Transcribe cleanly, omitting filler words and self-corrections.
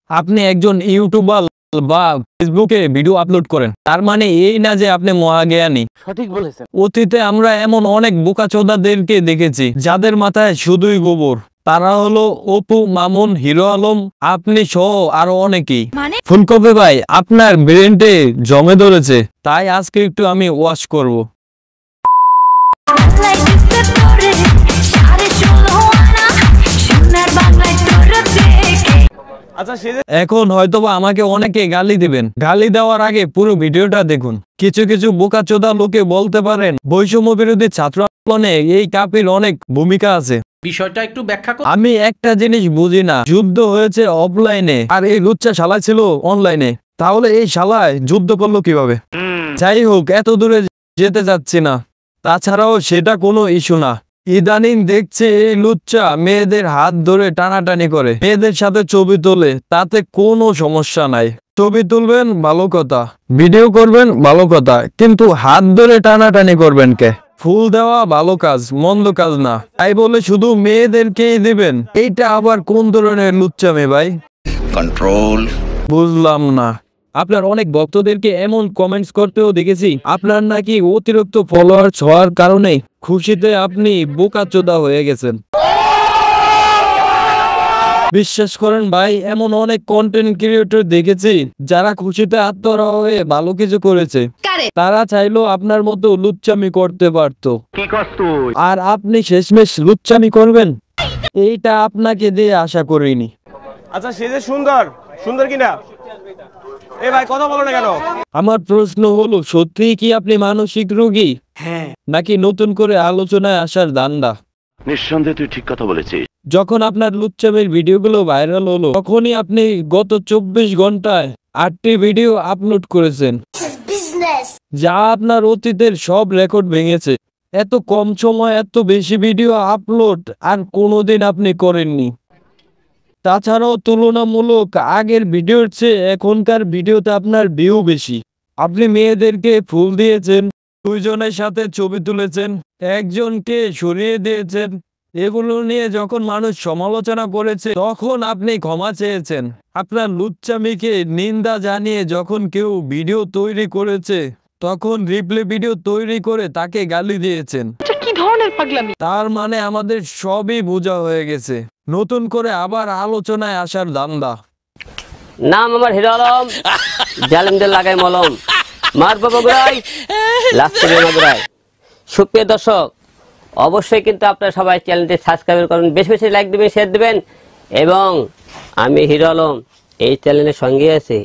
আপনি একজন ইউটিউবার বা ফেসবুকে ভিডিও আপলোড করেন, তার মানে এই না যে আপনি মহাজ্ঞানী। সঠিক বলেছেন। অতীতে আমরা এমন অনেক বোকাচোদাদেরকে দেখেছি যাদের মাথায় শুধুই গোবর। তারা হলো অপু, মামুন, হিরো আলম, আপনি সহ আরো অনেকেই। ফুলকপি ভাই, আপনার ব্রেনটে জমে ধরেছে, তাই আজকে একটু আমি ওয়াশ করব। এখন হয়তোবা আমাকে অনেকে গালি দিবেন, গালি দেওয়ার আগে পুরো ভিডিওটা দেখুন। কিছু কিছু বোকাচোদা লোকে বলতে পারেন বৈষম্য বিরোধী ছাত্র আন্দোলনে এই কাপির অনেক ভূমিকা আছে। বিষয়টা একটু ব্যাখ্যা করুন। আমি একটা জিনিস বুঝি না, যুদ্ধ হয়েছে অফলাইনে আর এই লুচ্চা শালা ছিল অনলাইনে, তাহলে এই শালায় যুদ্ধ করলো কিভাবে? যাই হোক, এত দূরে যেতে যাচ্ছি না, তাছাড়াও সেটা কোনো ইস্যু না। ইদানিং দেখছে এই লুচ্চা মেয়েদের হাত ধরে টানাটানি করে, মেয়েদের সাথে ছবি তোলে, তাতে কোনো সমস্যা নাই। ছবি তুলবেন ভালো কথা, ভিডিও করবেন ভালো কথা, কিন্তু হাত ধরে টানাটানি করবেন কে? ফুল দেওয়া ভালো কাজ, মন্দ কাজ না, তাই বলে শুধু মেয়েদেরকেই দিবেন, এইটা আবার কোন ধরনের লুচ্চামি ভাই? কন্ট্রোল। বুঝলাম না। আপনার অনেক ভক্তদেরকে এমন কমেন্টস করতেও দেখেছি আপনার নাকি অতিরিক্ত ফলোয়ার্স হওয়ার কারণে খুশিতে আপনি বোকাচোদা হয়ে গেছেন। বিশ্বাস করেন ভাই, এমন অনেক কন্টেন্ট ক্রিয়েটর দেখেছি যারা খুশিতে আত্মহারা হয়ে ভালো কিছু করেছে। তারা চাইলেও আপনার মতো লুচ্চামি করতে পারতো, আর আপনি শেষমেশ লুচ্চামি করবেন, এইটা আপনাকে দিয়ে আশা করিনি। আচ্ছা, সে যে সুন্দর, সুন্দর কিনা? এই ভাই কথা বলো না কেন? আমার প্রশ্ন হলো, সত্যিই কি আপনি মানসিক রোগী? হ্যাঁ। নাকি নতুন করে আলোচনায় আসার ধান্দা? নিঃসন্দেহে তুই ঠিক কথা বলেছিস। যখন আপনার লুচ্চামির ভিডিওগুলো ভাইরাল হলো, তখনই আপনি গত 24 ঘন্টায় 8টি ভিডিও আপলোড করেছেন, যা আপনার অতীতের সব রেকর্ড ভেঙেছে। এত কম সময় এত বেশি ভিডিও আপলোড আর কোনোদিন আপনি করেননি। তাছাড়াও তুলনামূলক আগের ভিডিওর চেয়ে এখনকার ভিডিওতে আপনার ভিউ বেশি। আপনি মেয়েদেরকে ফুল দিয়েছেন, দুইজনের সাথে ছবি তুলেছেন, একজনকে সরিয়ে দিয়েছেন। এগুলো নিয়ে যখন মানুষ সমালোচনা করেছে তখন আপনি ক্ষমা চেয়েছেন। আপনার লুচ্চামিকে নিন্দা জানিয়ে যখন কেউ ভিডিও তৈরি করেছে তখন রিপ্লে ভিডিও তৈরি করে তাকে গালি দিয়েছেন। কি ধরনের পাগলামি! তার মানে আমাদের সবই বোঝা হয়ে গেছে, নতুন করে আবার আলোচনায় আসার ধান্দা। নাম আমার হিরো আলম, জালিমদের লাগাই মলম, মারবো বগুড়াই, লাস্ট বগুড়াই। সুপ্রিয় দর্শক, অবশ্যই কিন্তু আপনারা সবাই চ্যানেলটি সাবস্ক্রাইব করুন, বেশি বেশি লাইক দেবেন, শেয়ার দেবেন, এবং আমি হিরো আলম এই চ্যানেলের সঙ্গে আছি।